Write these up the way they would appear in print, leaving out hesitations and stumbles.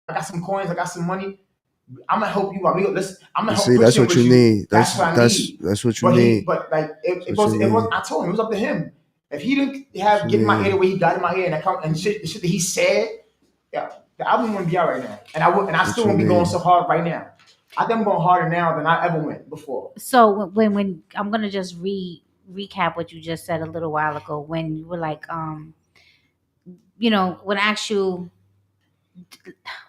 I got some coins, I got some money. I'm gonna help you out. I'm gonna help See, that's push him what with you you. need. That's what I need. That's what you need. But like That's what you need. I told him it was up to him. If he didn't That's what get in you my ear need. the way he got in my ear and the shit that he said, yeah, the album wouldn't be out right now. And I That's still what won't be you going need. so hard right now. I think I'm going harder now than I ever went before. So when I'm gonna just recap what you just said a little while ago when you were like, when I asked you,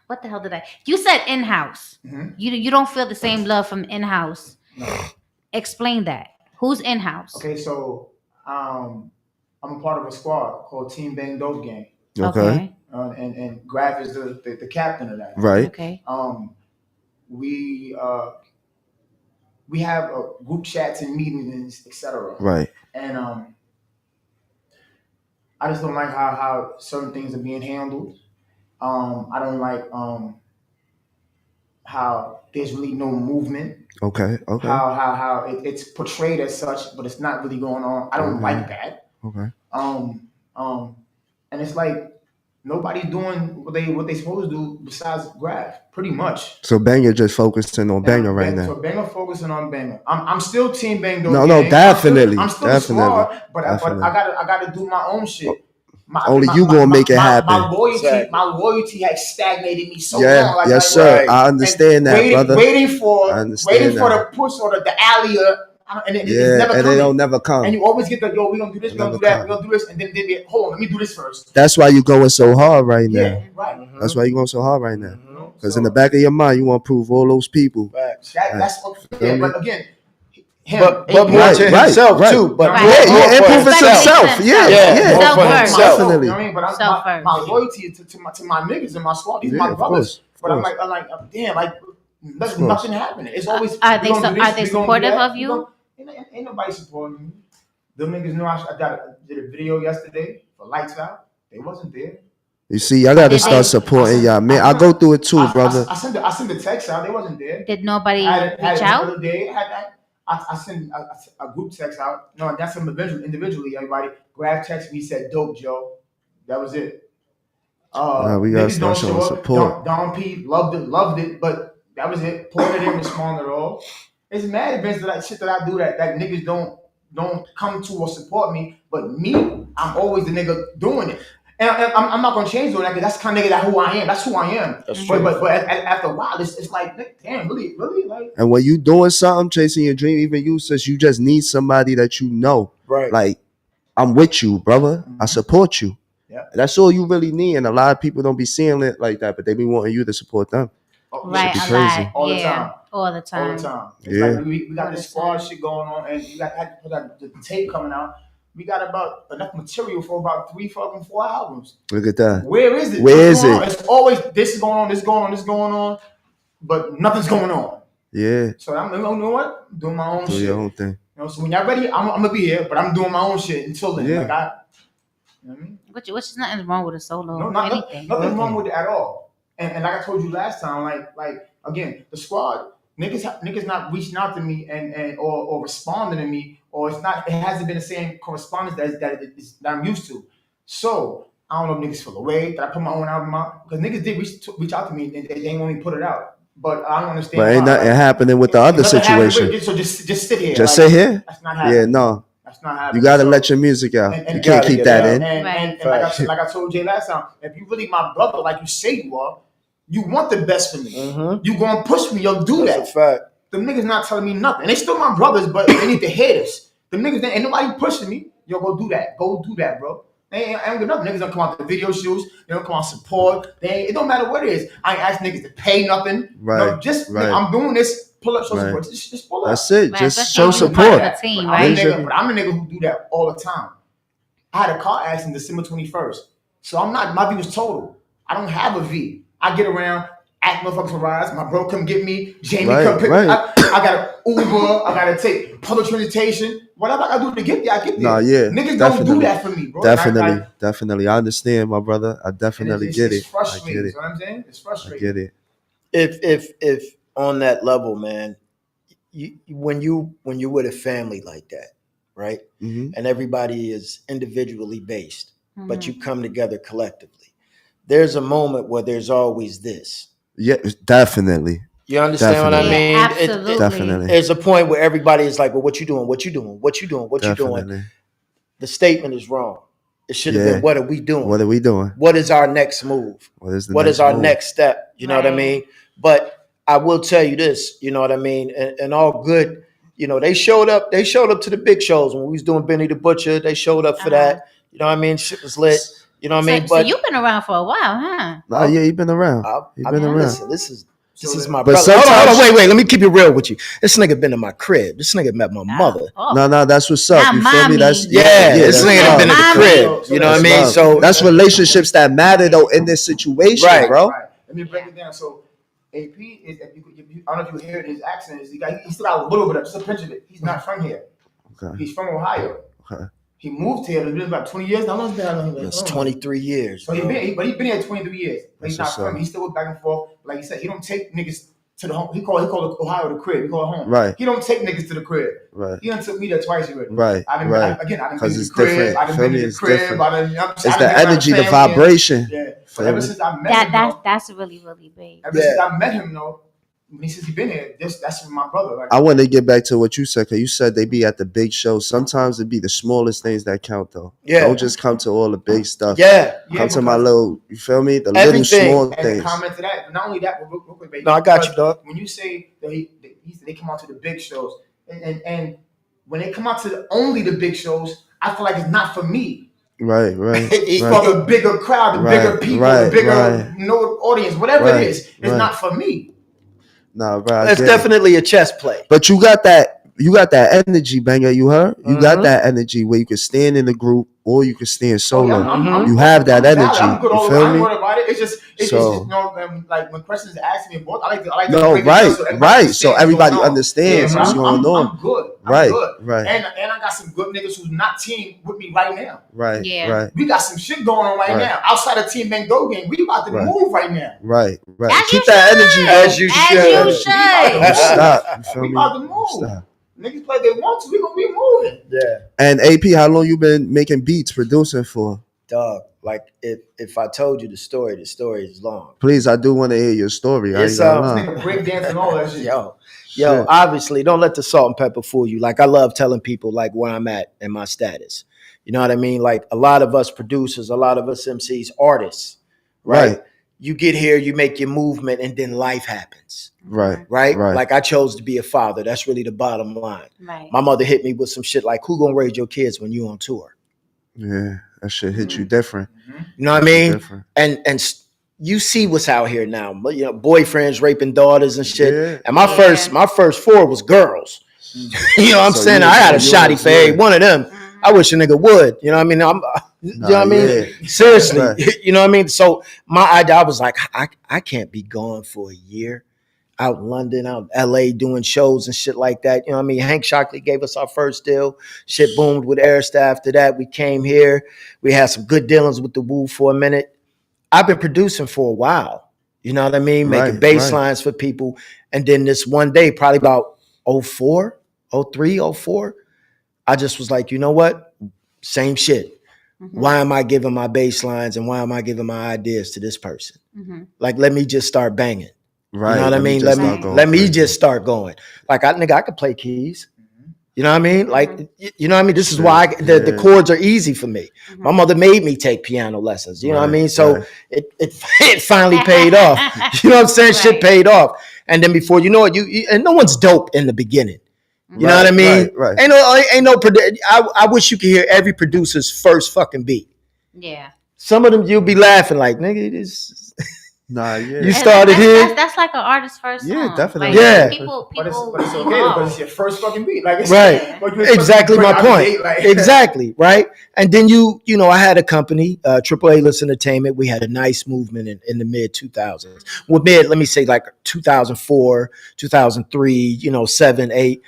what the hell did I? You said in house. Mm-hmm. You don't feel the same love from in house. No. Explain that. Who's in house? Okay, so I'm a part of a squad called Team Bang Dope Gang. Okay. And Graf is the captain of that. Right. Okay. We have group chats and meetings, etc. Right. And I just don't like how certain things are being handled. I don't like how there's really no movement. Okay. Okay. How it's portrayed as such, but it's not really going on. I don't like that. Okay. And it's like nobody's doing what they supposed to do besides Graf, pretty much. So Banga just focusing on Banga right now. So Banga focusing on Banga. I'm still Team Banga. No, definitely. I'm still definitely. a squad, but I gotta do my own shit. Only you gonna make it happen. My loyalty has stagnated me so Yeah, long. yes, sir. I understand that, brother. Waiting for the push or the alley, and it's never coming. They don't never come. And you always get the we gonna do this, we gonna do that, we gonna do this, and then they hold on, let me do this first. That's why you going so hard right now. Yeah, right. Mm-hmm. That's why you going so hard right now. Because in the back of your mind, you want to prove all those people. That's but again. But more to himself too. But improving to himself. Definitely. I mean, but my loyalty to my niggas and my squad, these my brothers. But I'm like, damn, like nothing happening. It's always are they supportive of you? Ain't nobody supporting me. Them niggas know I did a video yesterday for Lights Out. They wasn't there. You see, I gotta start supporting y'all, man. I go through it too, brother. I sent the text out. They wasn't there. Did nobody reach out? I sent a group text out. No, that's them individually. Everybody Graf text me, said dope, Joe. That was it. We gotta start showing support. Don P loved it, but that was it. Porter didn't respond at all. It's mad events that shit that I do that niggas don't come to or support me, but me, I'm always the nigga doing it. And I'm not gonna change doing that because that's kind of nigga who I am. That's who I am. But after a while, it's like, damn, really, like. And when you doing something, chasing your dream, even you says you just need somebody that you know, right? Like, I'm with you, brother. Mm-hmm. I support you. Yeah, that's all you really need. And a lot of people don't be seeing it like that, but they be wanting you to support them. Right, be crazy. All the time. It's yeah, like we got this squad shit going on, and you got the tape coming out. We got about enough material for about 4 albums. Look at that. Where is it? Where is it? It's always this is going on, this going on, but nothing's going on. Yeah. So I'm, you know what? I'm doing my own shit. Your own thing. You know, so when y'all ready, I'm gonna be here, but I'm doing my own shit until then. Yeah. Like you know what I mean? Which is nothing wrong with a solo. No, nothing wrong with it at all. And like I told you last time, like again, the squad. Niggas not reaching out to me and or responding to me, or it hasn't been the same correspondence that I'm used to. So I don't know if niggas feel away that I put my own album out, because niggas did reach out to me and they didn't want me to put it out. But I don't understand. But ain't nothing happening with the other situation. So just sit here. Just sit here. That's not happening. Yeah, no. That's not happening. You gotta let your music out. You can't keep that in. And like I told Jay last time, if you really my brother, like you say you are, you want the best for me. Mm-hmm. You gonna push me, you'll do that. That's a fact. The niggas not telling me nothing. They still my brothers, but they need to hate us. The niggas ain't nobody pushing me. Yo, go do that. Go do that, bro. I don't get nothing. Niggas don't come out to the video shoots. They don't come out support. It don't matter what it is. I ain't ask niggas to pay nothing. Right. No, I'm doing this. Pull up, show support. Just pull up. That's it. Right. Just show support. Team, right? I'm a nigga who do that all the time. I had a car accident December 21st. So my V was total. I don't have a V. I get around. Ask motherfuckers for rides. My bro come get me. Jamie come pick me up. I got an Uber. I got to take public transportation. Whatever I got to do to get there, I get there. Nah, yeah. Niggas don't do that for me, bro. Definitely. I understand, my brother. I definitely get it. It's frustrating. I get it. You know what I'm saying? It's frustrating. I get it. If on that level, man, when you with a family like that, right? Mm-hmm. And everybody is individually based, but you come together collectively. there's a moment where there's always this. Yeah, definitely. You understand what I Definitely. mean? Yeah, absolutely. Definitely. There's a point where everybody is like, well, what you doing? What you doing? What you doing? What you doing? Definitely. The statement is wrong. It should have Yeah. been, what are we doing? What are we doing? What is our next move? What is the What next is our move? next step? You know what I Right. mean? But I will tell you this, you know what I mean? And all good, you know, they showed up to the big shows when we was doing Benny the Butcher. They showed up for that. You know what I mean? Shit was lit. You know what I mean? So you've been around for a while, huh? Nah, yeah, you've been around. You've been around. Listen, this is my But brother. Hold sometimes- on, wait. Let me keep it real with you. This nigga been in my crib. This nigga met my mother. Oh. No, that's what's up. Not You feel me? mommy. That's Yeah, this that's nigga done love. been in the Mommy. crib. You know what I That's mean? love. So that's relationships that matter though in this situation, Right. bro. Right. Let me break it down. So AP is, if you, I don't know if you hear it in his accent, is he still got a little bit of just a pinch of it. He's not from here. Okay. He's from Ohio. Okay. He moved here. It's been about 20 years. How long has it been? it's 23 years. So bro. he's been here 23 years. But he's not That's what's from. up. He still goes back and forth. Like you said, he don't take niggas to the home. He called Ohio the crib. He called it home. Right. He don't take niggas to the crib. Right. He done took me there twice already. Right. I didn't. Right. I didn't 'Cause been it's to the crib. different. I didn't Feel been me? to the It's crib. different. It's It's the energy, the vibration. Yeah. So Feel ever me? since I met him, That's really, really big. ever since I met him, though, when he says he been here, that's my brother. Like, I want to get back to what you said, because you said they be at the big shows. Sometimes it be the smallest things that count, though. Yeah. Don't just come to all the big stuff. Yeah. Come to my because- little, you feel me? The Everything. little small And things. to comment to that, not only that, but real quick, baby. No, I got you, because dog. When you say that they come out to the big shows, and when they come out to only the big shows, I feel like it's not for me. Right, right. It's right. for the bigger crowd, the Right, bigger people, right, the bigger right. audience, whatever Right, it is. It's right. not for me. Nah, bro. I It's get it. definitely a chess play. But you got that energy, Banga. You heard? You got Mhm. that energy where you can stand in the group or you can stand solo. Oh, yeah, I'm You have that valid. energy. I'm good You all feel I'm me? good about it. It's just So- you know, like when questions ask me about, I like to No, break it down right, so everybody right. understands So what's everybody going on. understands Yeah, what's I'm going on. I'm good. I'm Right, good. right. And I got some good niggas who's not team with me right now. Right, Yeah. right, We got some shit going on right Right. now. Outside of Team Mango game, we about to Right. move right now. right, right. As Keep you that should. energy, As bro. you As should. you Don't should. stop. You feel We me? about to move. Stop. Niggas play they want to. We gonna be moving. Yeah. And AP, how long you been making beats, producing for? Dog. Like if I told you the story is long. Please, I do want to hear your story. I ain't It's, gonna This lie. nigga break dance and all that shit. Yo, Shit. obviously, don't let the salt and pepper fool you. Like, I love telling people, like, where I'm at and my status. You know what I mean? Like, a lot of us producers, a lot of us MCs, artists, right? Right. You get here, you make your movement, and then life happens, Right. right? Right. Like, I chose to be a father. That's really the bottom line. Right. My mother hit me with some shit like, who gonna raise your kids when you on tour? Yeah. That shit hit you different. You know what I mean? Different. And you see what's out here now. You know, boyfriends raping daughters and shit. Yeah. And my first four was girls. You know what I'm So saying? you- I had a so you shoddy was for every good. one of them. I wish a nigga would. You know what I mean? You know what I mean? yeah. Seriously. Right. You know what I mean? So my idea, I was like, I can't be gone for a year out in London, out in LA doing shows and shit like that. You know what I mean? Hank Shockley gave us our first deal. Shit boomed with Arista after that. We came here. We had some good dealings with the Woo for a minute. I've been producing for a while. You know what I mean? Making Right, bass right. lines for people. And then this one day, probably about 04, 03, 04, I just was like, you know what? Same shit. Mm-hmm. Why am I giving my bass lines and why am I giving my ideas to this person? Mm-hmm. Like, let me just start banging. Right. You know what I mean? just Let me- start going Let me crazy. just start going. Like, I could play keys. You know what I mean? Like, you know what I mean? This is why the Yeah. chords are easy for me. Mhm. My mother made me take piano lessons. You know what I Right, mean? So right. it finally paid off. You know what I'm saying? Shit Right. paid off. And then before you know it, you and no one's dope in the beginning. You know Right, what I mean? right, right. Ain't no. I wish you could hear every producer's first fucking beat. Yeah. Some of them you'll be laughing like, nigga, this. Nah, yeah. You started here. That's like an artist's first song. Yeah, definitely. Like, Yeah. People. But it's people okay evolve. because it's your first fucking beat. Like it's Right. like you're supposed to Exactly be my out the point. gate, like- Exactly, right? And then you know, I had a company, AAA List Entertainment. We had a nice movement in the mid 2000s. Well, let me say like 2004, 2003, you know, 7, 8.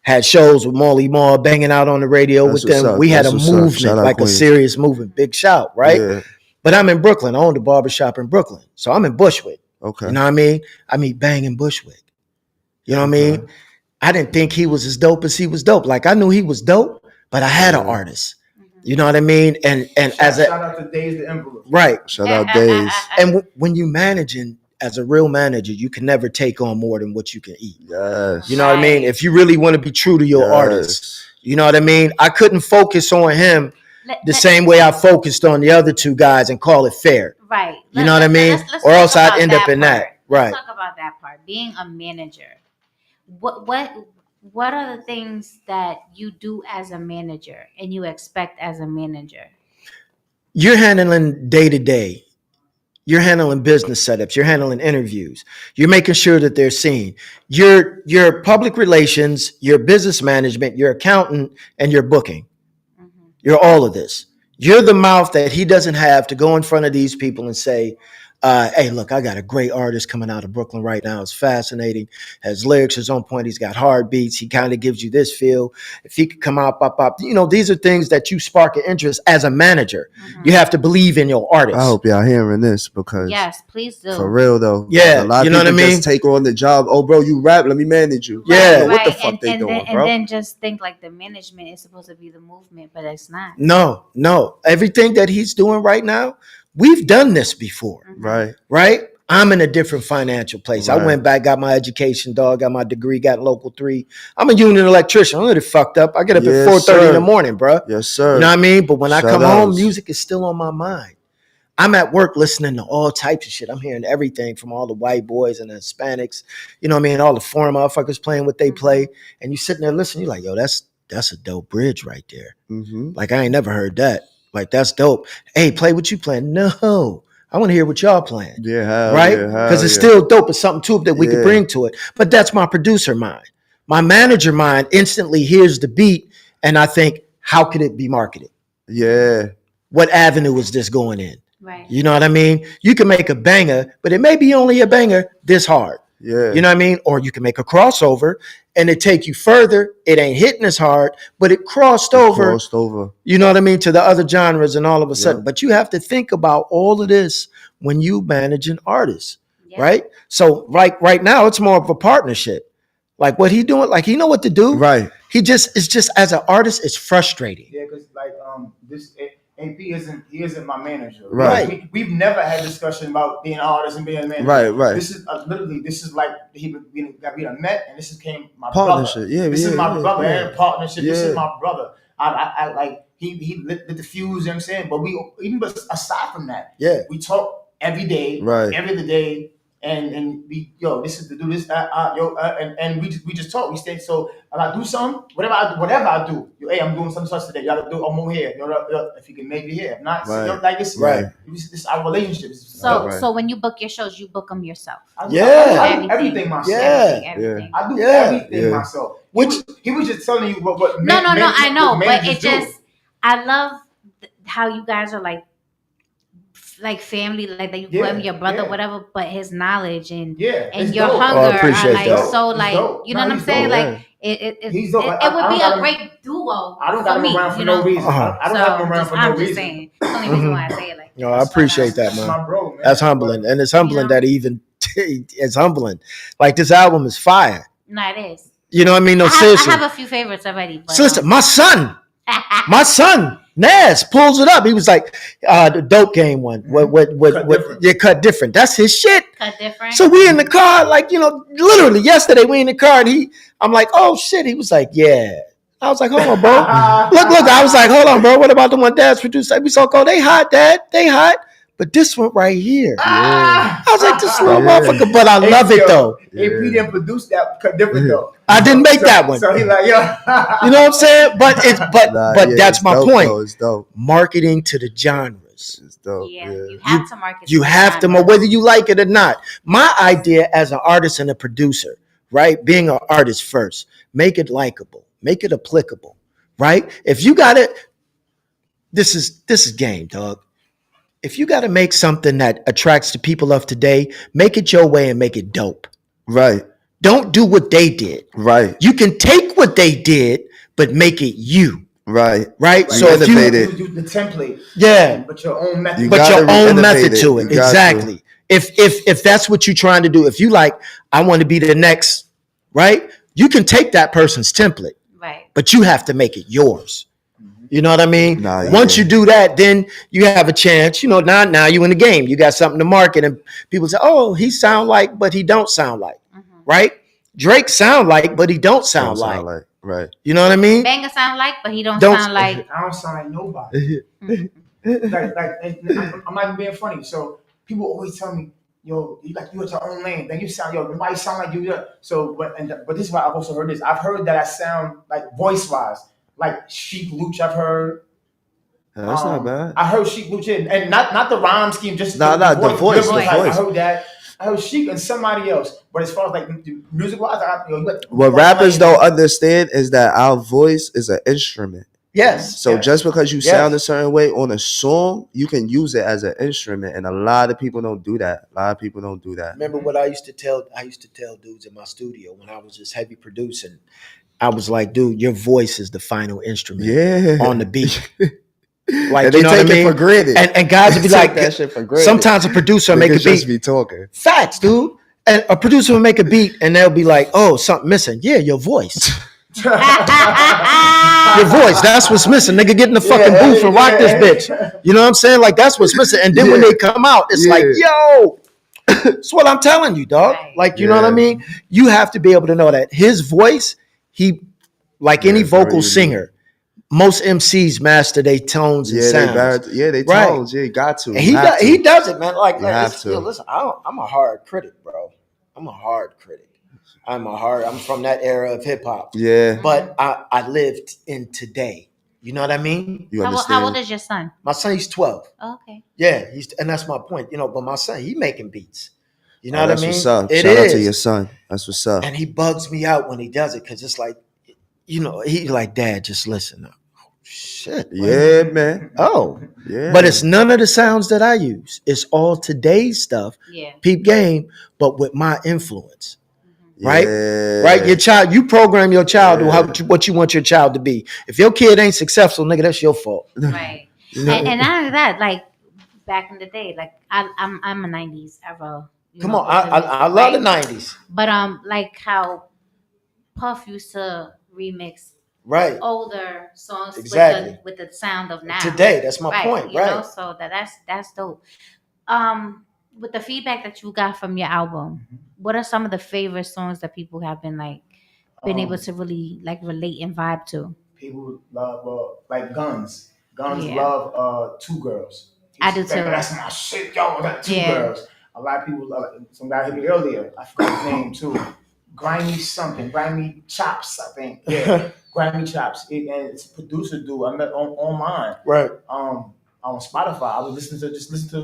Had shows with Molly Mall banging out on the radio That's with them. what's up. We had That's a what's up. movement, Shout out like a Queens. serious movement. Big shout, right? Yeah. But I'm in Brooklyn. I owned a barbershop in Brooklyn. So I'm in Bushwick. Okay. You know what I mean? I mean, bang in Bushwick. You know what I mean? Okay. I didn't think he was as dope as he was dope. Like, I knew he was dope, but I had an Yeah. artist. You know what I mean? And as Shout a out to Days the Emperor. right. Shout out Days. And when you managing as a real manager, you can never take on more than what you can eat. Yes. You know what I mean? Right. If you really want to be true to your artist, you know what I mean? I couldn't focus on him the same way I focused on the other two guys and call it fair. Right. You know what I mean? Let's Or talk else I'd about end up in part. that. Right. Let's talk about that part. Being a manager. What are the things that you do as a manager and you expect as a manager? You're handling day to day. You're handling business setups. You're handling interviews. You're making sure that they're seen. Your public relations, your business management, your accountant, and your booking. Mm-hmm. You're all of this. You're the mouth that he doesn't have to go in front of these people and say, hey, look, I got a great artist coming out of Brooklyn right now. It's fascinating. His lyrics is on point. He's got hard beats. He kind of gives you this feel. If he could come out, pop, pop. You know, these are things that you spark an interest as a manager. Mm-hmm. You have to believe in your artist. I hope y'all hearing this because Yes, please do. for real though, Yeah, a lot of you know people what I mean? just take on the job. Oh, bro, you rap. Let me manage you. Yeah. Bro, what the Right. fuck they doing, then, bro? And then just think like the management is supposed to be the movement, but it's not. No. Everything that he's doing right now, we've done this before, Right. right? I'm in a different financial place. Right. I went back, got my education, dog, got my degree, got local 3. I'm a union electrician. I'm a little fucked up. I get up at Yes, 4:30 in sir. the morning, bro. Yes, sir. You know what I mean? But when I Shout come home, outs. music is still on my mind. I'm at work listening to all types of shit. I'm hearing everything from all the white boys and the Hispanics, you know what I mean? All the foreign motherfuckers playing what they play. And you sitting there listening, you're like, yo, that's a dope bridge right there. Mm-hmm. Like, I ain't never heard that. Like, that's dope. Hey, play what you playing. No, I want to hear what y'all playing. Yeah, hell Right? yeah, hell Because it's yeah. still dope. It's something to it that we could Yeah. bring to it. But that's my producer mind. My manager mind instantly hears the beat and I think, how could it be marketed? Yeah. What avenue is this going in? Right. You know what I mean? You can make a banger, but it may be only a banger this hard. Yeah. You know what I mean? Or you can make a crossover and it take you further. It ain't hitting as hard, but it crossed over. Crossed over. You know what I mean? To the other genres and all of a sudden. Yeah. But you have to think about all of this when you manage an artist, Yeah. right? So right now, it's more of a partnership. Like what he doing, like he know what to do. Right. It's just as an artist, it's frustrating. Yeah, because like this AP isn't my manager. Right. We've never had discussion about being an artist and being a manager. Right. Right. This is literally like we done met and this became my Partnership. brother. Yeah. This yeah, is my yeah, brother yeah. and partnership. This Yeah. is my brother. I like he lit the fuse. You know what I'm saying, but we even aside from that, Yeah. we talk every day, Right. every other day. And we this is to do this and we just talk. We stay. So if I do something, whatever I do, hey, I'm doing something such today. You gotta do. I'm over here. If you can make it here, if not, Right. like this. Right. This is our relationship. So Right. so when you book your shows, you book them yourself. I Yeah. do everything myself. Yeah. Everything. I do Yeah. everything Yeah. myself. Which- He was just telling you what No, I know, but managers it do. just I love how you guys are like family, like that you call him Yeah, your brother, yeah. whatever. But his knowledge and It's your dope. hunger Oh, I appreciate are like that. so He's like dope. you know No, what I'm he's saying? dope. Like it He's dope. it I would don't be got a him- great duo. I don't for got him me, around for you no know? reason. Uh-huh. I don't have him around for no I'm just reason. saying. That's the only reason why I say it like that. No, I That's why appreciate that, That's man. my bro, man. That's humbling. And it's humbling know? that even it's humbling. Like this album is fire. No, it is. You know what I mean? No, I seriously. have a few favorites already. But, Sister, my son, Nas pulls it up. He was like, the dope game one. Cut different. Yeah, cut different. That's his shit. cut different. So we in the car, like, you know, literally yesterday we in the car and I'm like, oh shit. He was like, yeah. I was like, hold on, bro. Look. I was like, hold on, bro. What about the one Dad's produced? We so cold. They hot, Dad. They hot. But this one right here. I was like, this little Yeah. motherfucker. But I love it though. AP didn't produce that cut different though. I didn't make So- that one. So he like, yo. You know what I'm saying? But Nah, but yeah, that's it's my dope, point. though. It's dope. Marketing to the genres. It's dope. Yeah, Yeah. you have to market. You to have to, genre. whether you like it or not. My idea as an artist and a producer, right? Being an artist first, make it likable, make it applicable, right? If you got it, this is game, dog. If you got to make something that attracts the people of today, make it your way and make it dope. Right. Don't do what they did. Right. You can take what they did, but make it you, Right. right? Like, So if innovate you, it. use the template, yeah, but your own method. You but gotta your own innovate method it. to it. You got Exactly. If that's what you're trying to do, if you like, I want to be the next, right? You can take that person's template, Right. but you have to make it yours. You know what I mean? Nah, Once yeah. you do that, then you have a chance. You know, now you in the game. You got something to market, and people say, "Oh, he sound like, but he don't sound like." Mhm. Right? Drake sound like, but he don't sound Don't like. sound like right. You know what I mean? Banga sound like, but he don't Don't- sound like. I don't sound like nobody. And I'm not even being funny. So people always tell me, yo, you at your own lane. Then you sound, yo, nobody sound like you. Yeah. So, but this is why I've also heard this. I've heard that I sound like voice wise, like Sheik Luch. I've heard. That's not bad. I heard Sheik Luch, and not the rhyme scheme, just Nah, the voice, delivery the type. voice. I heard that. I heard Sheik and somebody else. But as far as like music wise, What rappers don't understand is that our voice is an instrument. Yes. So Yes. just because you Yes. sound a certain way on a song, you can use it as an instrument, and a lot of people don't do that. A lot of people don't do that. Remember what I used to tell? I used to tell dudes in my studio when I was just heavy producing. I was like, dude, your voice is the final instrument Yeah, on the beat. Like you they know what I take it mean? for granted. And guys would be They take like, that shit for granted. sometimes a producer will make a Niggas just beat. be talking. Facts, dude. And a producer will make a beat and they'll be like, oh, something missing. Yeah, your voice. Your voice. That's what's missing. Nigga, get in the fucking booth and rock this bitch. You know what I'm saying? Like, that's what's missing. And then when Yeah. they come out, it's like, yo, that's what I'm telling you, dog. Right. Like, you know what I Yeah. mean? You have to be able to know that his voice, like any Yeah, very vocal unique. singer, most MCs master their tones and Yeah, sounds. they Right. tones. Yeah, got to. And You have to. he does it, man. Like, You have listen, to. yo, listen, I'm a hard critic, bro. I'm a hard critic. I'm from that era of hip hop. Yeah, But I lived in today. You know what I mean? you How understand. old is your son? My son, he's 12. Oh, okay. Yeah, and that's my point. You know, but my son, he making beats. You know Oh, what that's I mean? what's up. It Shout out to is. your son. That's what's up. And he bugs me out when he does it because it's like, you know, he's like, Dad, just listen. Oh, shit. Yeah, man. Oh. Yeah. But it's none of the sounds that I use. It's all today's stuff, Yeah. peep game, but with my influence. right? Yeah. Right? Your child, you program your child Yeah. to what you want your child to be. If your kid ain't successful, nigga, that's your fault. Right. You know? And not only that, like back in the day, like I'm a '90s era. Come on, I love the '90s. But like how Puff used to remix Right. older songs Exactly. with the sound of now. Today, that's my point. You Right. know, so that's dope. With the feedback that you got from your album, what are some of the favorite songs that people have been able to really like relate and vibe to? People love like Guns. Guns Yeah. love Two Girls. I do Like, too. That's my shit, yo. That Two Yeah. Girls. A lot of people love it. Some guy hit me earlier. I forgot his name too. Grimy something. Grimy Chops, I think. Yeah. Grimy Chops. And it's a producer dude I met online. Right. On Spotify. I was listening to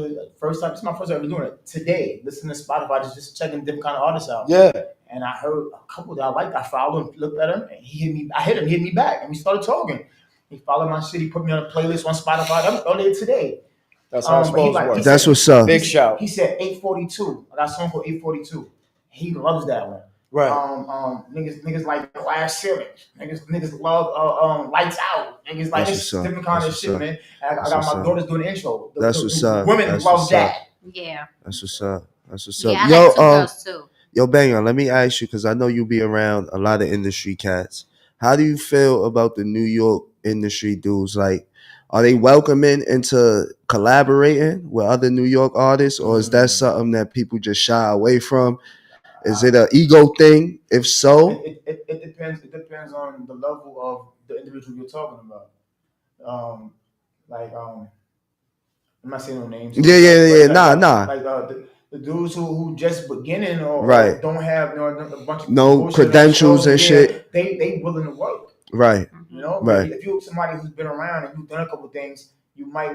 it first time. This is my first time ever doing it. Today, listening to Spotify, just checking different kind of artists out. Yeah. And I heard a couple that I liked. I followed him, looked at him, and he hit me. I hit him, he hit me back, and we started talking. He followed my shit. He put me on a playlist on Spotify. That was earlier today. That's how it's But he supposed to work. he That's said- what's up. Big shout. He said 842. I got a song called 842. He loves that one. Right. Niggas like glass ceilings. Niggas love Lights Out. Niggas like That's this what's up. different kind of That's shit, what's man. And I That's got what's my up. daughters doing the intro. That's what's up. Women That's love what's that. Yeah. That's what's up. That's what's Yeah, up. I Yo, like Two Girls too. Yo, Banga, let me ask you, because I know you be around a lot of industry cats. How do you feel about the New York industry dudes? Like, are they welcoming into collaborating with other New York artists, or is that something that people just shy away from? Is it an ego thing? If so, It depends. It depends on the level of the individual you're talking about. I'm not saying no names. Yeah. Like, Nah. Like the dudes who just beginning or Right. don't have a bunch of No bullshit on credentials the and show, shit. They willing to work. Right. You know, Right. If you're somebody who's been around and you've done a couple things, you might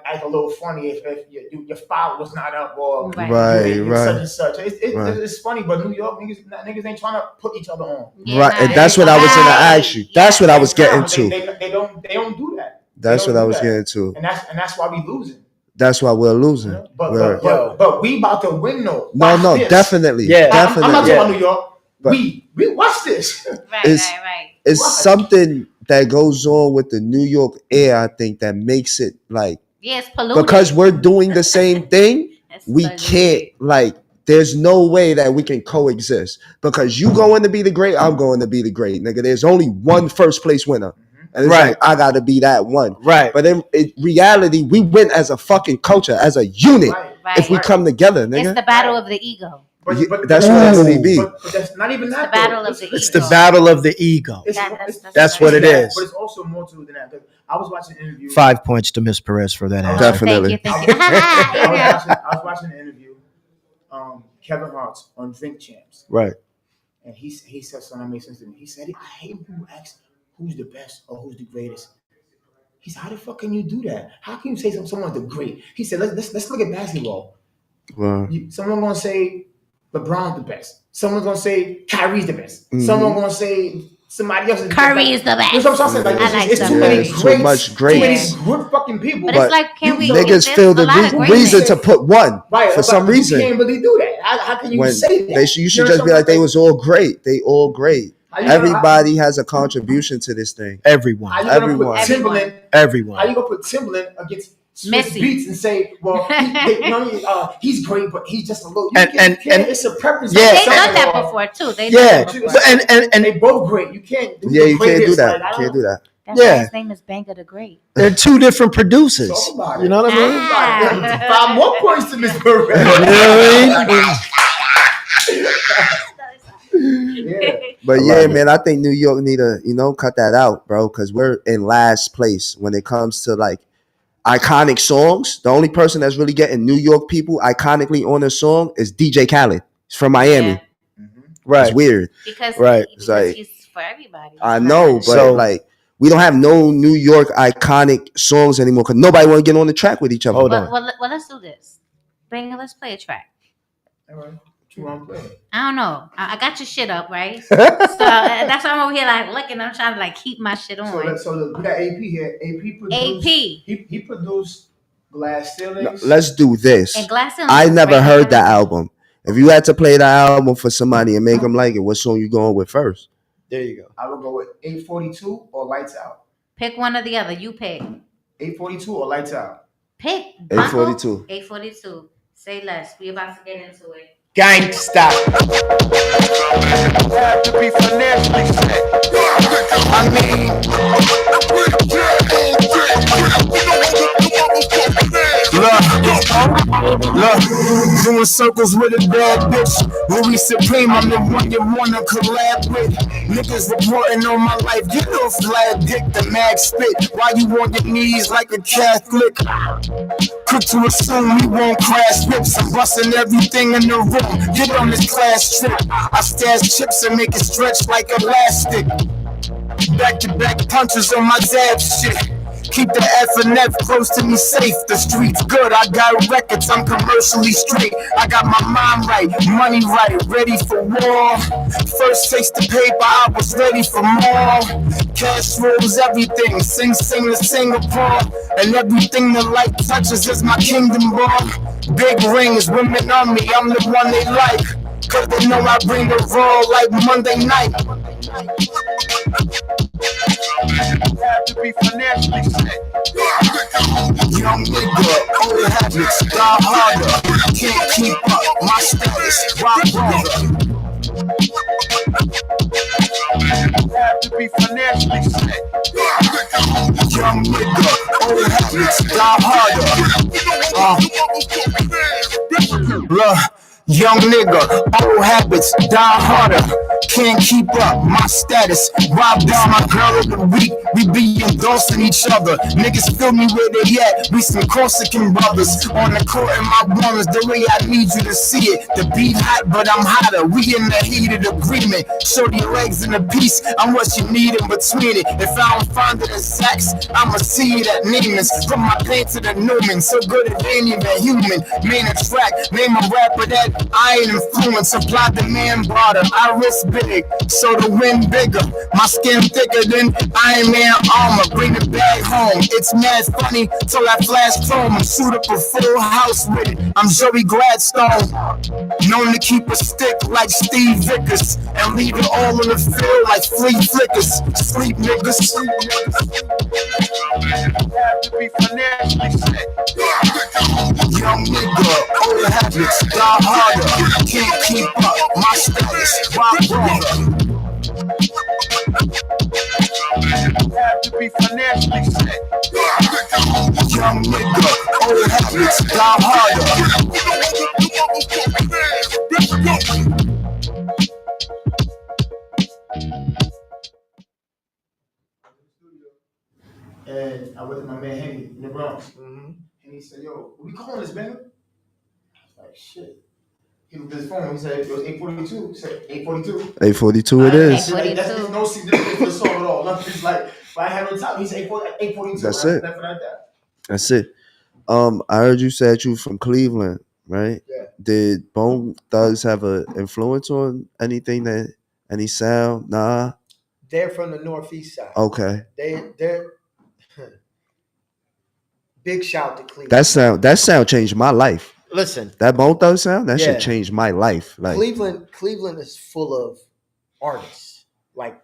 act a little funny if your follower's not up or Right. you're such and such. It's funny, but New York niggas ain't trying to put each other on. Right. And that's what I was gonna ask you. That's what I was getting Nah, to. They don't do that. That's They what I don't do was that. getting to. And that's why we losing. That's why we're losing. Word. But we about to win though. No, Watch this. definitely. Yeah. Definitely. I'm not talking about New York. But- we watch this. It's- Right. It's Why? something that goes on with the New York air, I think, that makes it like, Yeah, it's polluted. because we're doing the same thing, It's we polluted. can't, like, there's no way that we can coexist. Because you going to be the great, I'm going to be the great, nigga. There's only one first place winner. And it's Right. like, I got to be that one. Right. But in reality, we win as a fucking culture, as a unit, Right. if we come together, nigga. It's the battle of the ego. But That's what it really be. But that's not even It's that. the battle though. of the It's ego. the battle of the ego. That's what it is. But it's also more to it than that. Because I was watching an interview. 5 points to Miss Perez for that Oh, answer. Definitely. Thank you. I was watching an interview. Kevin Hart's on Drink Champs, Right. and he said something that made sense to me. He said, "I hate when people ask who's the best or who's the greatest." He said, "How the fuck can you do that? How can you say someone's the great?" He said, "Let's look at basketball. Wow. Someone gonna say LeBron's the best. Someone's gonna say Kyrie's the best. Mhm. Someone gonna say somebody else is the Curry best." is the best. That's what I'm saying. Like, I like it's the too many best. Too greats, much too greats. many good fucking people. But it's like, can we? Niggas there's feel a the lot of reason greatness. to put one Right, for some but reason. you can't really do that. How can you When say that? you should just be like, they was all great. They all great. Everybody has a contribution to this thing. Everyone. How you gonna Everyone. put Timberland? Everyone. How you gonna put Timberland against Swiss Messi. Beats and say, well, he's great, but he's just a little. And it's a preference. Yeah. They've done that before too. They've done Yeah. that before. And they both great. You can't. Do Yeah, the you can't do greatest. that. Like, Can't do that. That's Yeah. why his name is Banga the Great. they're two different producers. Talk about it. You know what I mean? Ah. 5 more points to Miss Perez. You know what I mean? Yeah. But I yeah, love it. man, I think New York need to, cut that out, bro, because we're in last place when it comes to like iconic songs. The only person that's really getting New York people iconically on a song is DJ Khaled. He's from Miami. Yeah. Right. It's weird. Because, Right. because It's like- he's for everybody. I know, but So- like we don't have no New York iconic songs anymore because nobody want to get on the track with each other. Hold on. Well, let's do this. Banga, let's play a track. All right. What you want to play? I don't know. I got your shit up, right? So that's why I'm over here like looking. I'm trying to like keep my shit on. So we got AP here. AP produced. AP He produced Glass No, Ceilings. let's do this. and Glass Ceilings I is never right heard there. that album. If you had to play that album for somebody and make them like it, what song you going with first? There you go. I would go with 842 or Lights Out. Pick one or the other. You pick. 842 or Lights Out. Pick. 842. 842. Say less. We about to get into it. Gangsta. Have to be financially set. I mean, look, doing circles with a bad bitch. Louis Supreme, I'm the one you wanna collab with. Niggas reporting on my life, get off flat dick, the mag spit. Why you on your knees like a Catholic? Quick to assume we won't crash whips. I'm busting everything in the room. Get on this class trip. I stash chips and make it stretch like elastic. Back to back punches on my dab shit. Keep the F and F close to me safe. The streets good, I got records, I'm commercially straight. I got my mind right, money right, ready for war. First taste the paper, I was ready for more. Cash rules everything, sing to Singapore. And everything the light touches is my kingdom born. Big rings, women on me, I'm the one they like. Cause they know I bring the raw like Monday night. Have to be financially set. Young nigga, old habits, die harder. Can't keep up, my status, rock brother. Have to be financially set. Young nigga, old habits, die harder. Look. Young nigga, old habits, die harder. Can't keep up, my status. Rob down my girl of the week. We be endorsing each other. Niggas feel me where they at. We some Corsican brothers. On the court in my warmers, the way I need you to see it. The beat hot, but I'm hotter. We in the heated agreement. Shorty legs in a piece. I'm what you need in between it. If I don't find it in sex, I'ma see it at Neiman's. From my paint to the Newman. So good it ain't even human. Main attract, name a rapper that I ain't influence, supply demand broader. I risk big, so the win bigger. My skin thicker than Iron Man armor. Bring the bag home. It's mad funny till I flash chrome and shoot up a full house with it. I'm Joey Gladstone, known to keep a stick like Steve Vickers and leave it all in the field like flea flickers. Sleep niggas. Have to be financially set. Young nigga, old habits, die harder. Can't keep up, my status, rock brother. Have to be financially set. Young nigga, old habits, die harder. And I went to my man Henny in the Bronx. And he said, "Yo, what we calling this, Banga?" I was like, "Shit." He looked at his phone. He said, "It was 8:42." He said, 8:42. 8:42 it is. That's no significance for the song at all. Nothing's like, but I had no time. He said 8:42. That's it. Left it like that. That's it. I heard you said you from Cleveland, right? Yeah. Did Bone Thugs have an influence on anything any sound? Nah. They're from the Northeast side. Okay. They're big shout to Cleveland. That sound changed my life. Listen, That Bone Thugs sound, that Yeah. shit changed my life. Like Cleveland is full of artists, like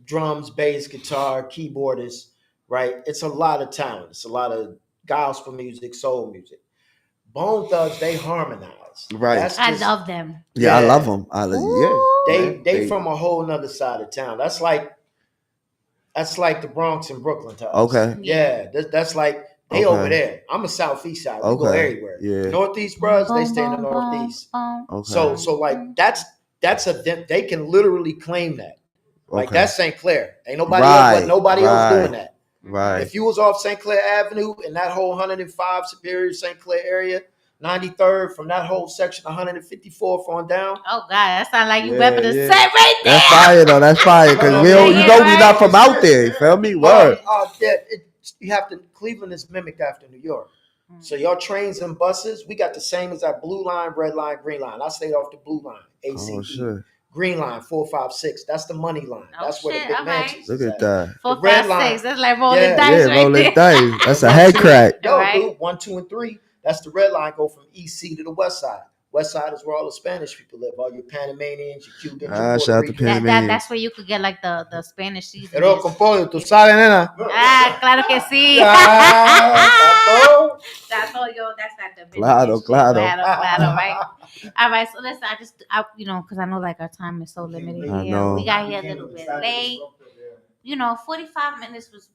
drums, bass, guitar, keyboardists, right? It's a lot of talent. It's a lot of gospel music, soul music. Bone Thugs, they harmonize. Right. I love them. Yeah, I Yeah. love them. They from a whole nother side of town. That's like the Bronx and Brooklyn to us. Okay. Yeah, that's like they Okay. over there. I'm a Southeast side. We go Okay. everywhere. Yeah. Northeast bros, they stay in the Northeast. Okay. So like that's they can literally claim that. Like Okay. that's St. Clair. Ain't nobody Right, else, nobody else doing that. Right. If you was off St. Clair Avenue and that whole 105 Superior St. Clair area, 93rd from that whole section, 154th on down. Oh God, that sounds like you Yeah, repping the yeah. set right there. That's fire though. That's fire because we don't, you know we not from out there. You feel me? Word. You have to. Cleveland is mimicked after New York. So your trains and buses, we got the same as our blue line, red line, green line. I stayed off the blue line, ACE. Oh shit. Green line, 456. That's the money line. Oh, That's where the shit, big all mansions. Look is at that. 4, The red 5, line. 6. That's like rolling Yeah, dice Yeah, right rolling there. dice. That's a head crack. Yo, Right. dude, 1, 2, and 3. That's the red line. Go from EC to the west side. West side is where all the Spanish people live. All your Panamanians, your Cubans, your Puerto Shout out to Ricans. Panamanians. That's where you could get like the Spanish season. Pero con pollo, tú sabes, nena. Claro que sí. Ah, Tato, yo, that's not the business. Claro. Claro, right? All right, so listen, because I know like our time is so limited I here. know. We got here a little bit late. 45 minutes was,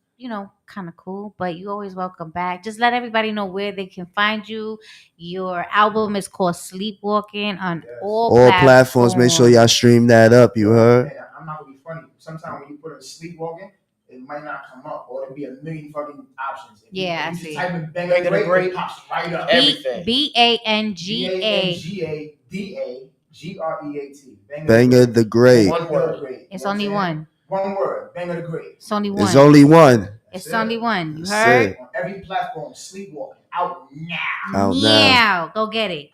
kind of cool, but you always welcome back. Just let everybody know where they can find you. Your album is called Sleepwalking on all platforms. Make sure y'all stream that up. You heard? Hey, I'm not gonna be funny. Sometimes when you put a sleepwalking, it might not come up, or there'll be a million fucking options. Yeah, I you see. Type in Banga Banga the the Great. Great, it pops right up. Everything. BANGADAGreat. Banga the Great. One word. It's only one. One word. Banga the Great. It's only one. It's only one. It's only one. You That's heard? it. On every platform, sleepwalking out now. Out now. Yeah, go get it.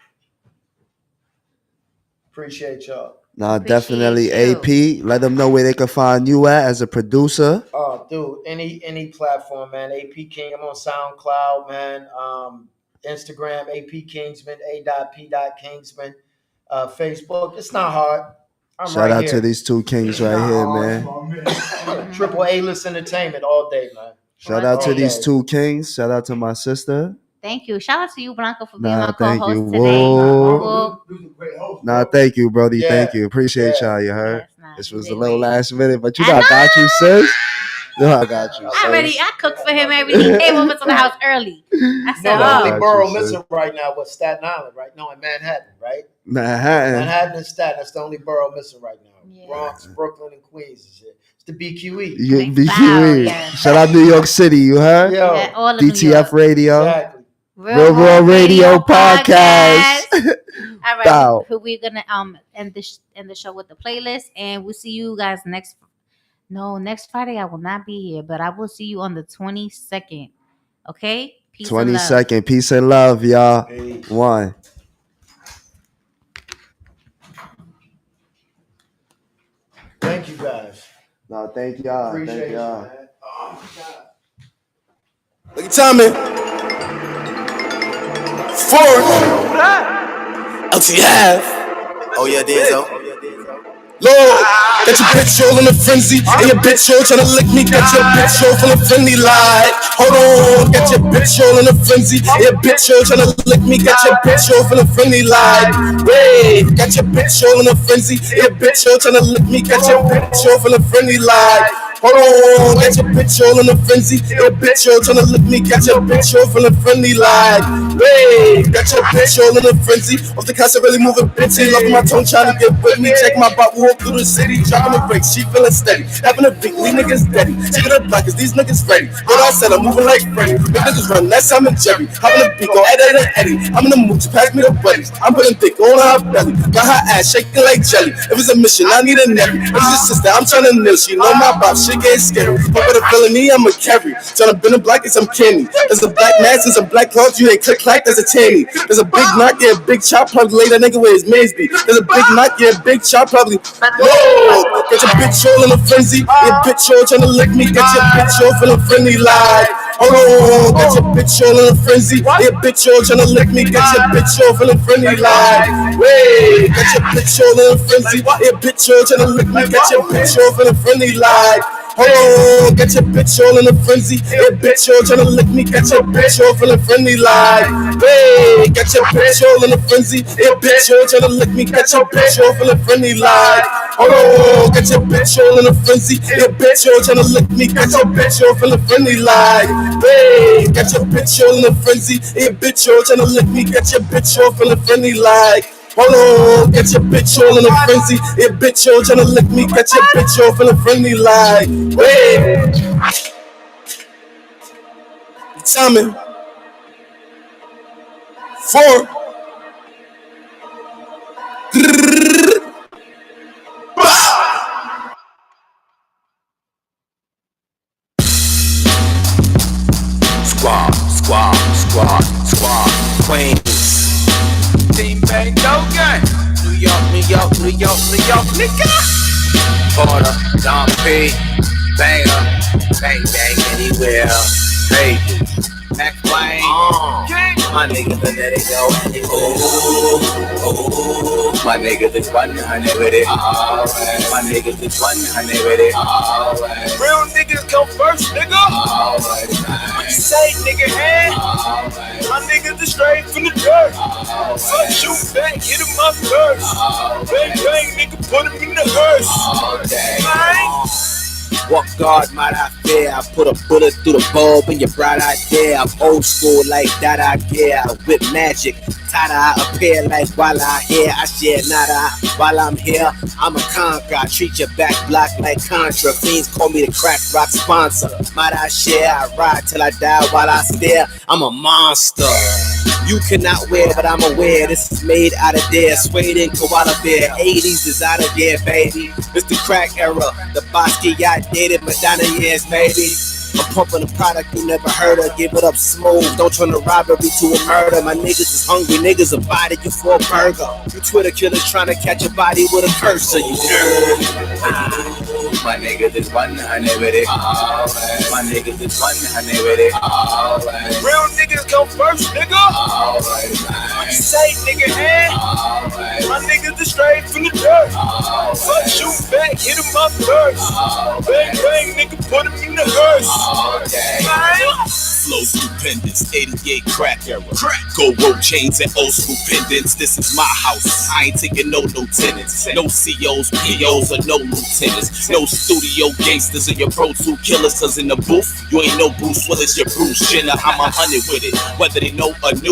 Appreciate y'all. Nah, Appreciate definitely. you. AP, let them know where they can find you at as a producer. Oh, dude, any platform, man. AP King. I'm on SoundCloud, man. Instagram, AP Kingsman, A.P. Kingsman. Facebook. It's not hard. I'm Shout right out here. to these two kings right here, man. Triple A-list entertainment all day, man. Shout out to Okay. these two kings. Shout out to my sister. Thank you. Shout out to you, Blanco, for being Nah, my thank co-host you. today. Whoa. Whoa. Nah, thank you, Brody. Yeah. Thank you. Appreciate Yeah. y'all. You heard? Yes, nah, This you was a did little great. last minute, but you I know I know. got you, sis. No, I got you, sis. I cooked for him every day. He came over to the house early. I No, said, the Got only you, borough sis. missing right now was Staten Island, right? No, in Manhattan, right? Manhattan. Manhattan and Staten. That's the only borough missing right now. Yeah. Bronx, Brooklyn, and Queens and shit. It's the BQE. You, Wow, BQE. yeah. Shout out New York City. You heard? Yo, Yeah, all of New DTF York. Radio. exactly. Real Raw Radio Podcast. All right, Bow. we're gonna end the show with the playlist, and we'll see you guys next Friday. I will not be here, but I will see you on the 22nd. Okay, peace and love. 22nd. Peace and love, y'all. Peace. One. Thank you guys. No, thank y'all. Appreciate Thank you, y'all. man. Oh my God. Look at Tommy. Four. LTF. Oh yeah, Denzo. Lord, got your bitch all in a frenzy, and your bitch all tryna lick me. Got your bitch all feeling friendly like. Hold on, got your bitch all in a frenzy, and your bitch all tryna lick me. Got your bitch all feeling friendly like. Wait, got your bitch all in a frenzy, and your bitch all tryna lick me. Got your bitch all feeling friendly like. Hold on, got your bitch all in a frenzy. Your bitch all tryna lick me. Got your bitch all feeling friendly like. Hey, got your bitch all in a frenzy. Off the couch, really moving bitchy. Loving my tongue, trying to get with me. Check my bop, walk through the city. Dropping the brakes, she feeling steady. Having a big, these niggas steady. Taking the black, cause these niggas ready. What I said, I'm moving like Freddy. Big niggas run, that's I'm and Jerry. Having a beat, go Eddie and Eddie. I'm in the mood to pass me the buddies. I'm putting thick on her belly. Got her ass shaking like jelly. If it's a mission, I need a nephew. If it's a sister, I'm trying to nail. She know my bop, shit get scary. Fuck with a felony, I'm a carry. Tryna bend a black and some candy. There's a black mask and some black cloth. You ain't click clack, there's a tanny. There's a big knock, yeah, big chop. Probably later nigga where his man's be. There's a big knock, yeah, big chop. Probably. Whoa! Get your bitch all in a frenzy. Your bitch all tryna lick me. Get your bitch all feeling friendly like. Hold on, get your bitch all in a frenzy. Your bitch all tryna lick me. Get your bitch all feeling friendly like. Wait, get your bitch all in a frenzy. Your bitch all tryna lick me. Get your bitch all feeling friendly like. Hold on, get your bitch all in a frenzy. Your bitch all tryna lick me. Get your bitch all feeling friendly like. Wait, get your bitch all in a frenzy. Your bitch all tryna lick me. Get your bitch all feeling friendly like. Hold on, get your bitch all in a frenzy. Your bitch all tryna lick me. Get your bitch all feeling friendly like. Wait, get your bitch all in a frenzy. Your bitch all tryna lick me. Get your bitch all feeling friendly like. Hold on, get your bitch all in a frenzy. Your bitch all tryna lick me. Get your bitch all feeling friendly like. Wait, timing 4. Squad, squad, squad, squad, Queens. Team Bang, no gang. New York, New York, New York, New York, nigga. Porter, Dom P, Banga, bang bang anywhere. Hey, Mac Wayne, my niggas that let it go anywhere. Ooh, my niggas is 100 with it. Alright, my niggas is 100 with it. Alright, real niggas come first, nigga. Alright, what you say, nigga? Eh? Alright, my niggas is straight from the dirt. Fuck shoot back, hit him up first. Bang bang, nigga, put him in the hearse. Bang. What guard might I fear? I put a bullet through the bulb in your bright idea. I'm old school like that I care. I whip magic, tie-dye appear like while I here. I share nada while I'm here. I'm a conqueror, I treat your back block like Contra. Fiends call me the crack rock sponsor. Might I share? I ride till I die while I stare. I'm a monster. You cannot wear, but I'm aware this is made out of there. Suede and koala bear. 80s is out of there, baby. It's the crack era. The Basquiat dated Madonna years, baby. I'm pumping a product you never heard of. Give it up smooth. Don't turn a robbery to a murder. My niggas is hungry. Niggas will body you for a burger. You Twitter killers trying to catch a body with a cursor. You nerd. My niggas is 100 with it. Alright. My niggas is 100 with it. Alright. Real niggas come first, nigga. Alright. What you say, nigga? Eh? Alright. My niggas is straight from the dirt. Fuck shoot back, hit him up first. Bang bang, nigga, put him in the hearse. Flow stupendous, 88 crack era. Gold rope chains and old school pendants. This is my house. I ain't taking no lieutenants. No COs, POs, or no lieutenants. No studio gangsters or your Pro 2 killers. Cause in the booth, you ain't no Bruce Willis, you're Bruce Jenner. I'm 100 with it. Whether they know or new.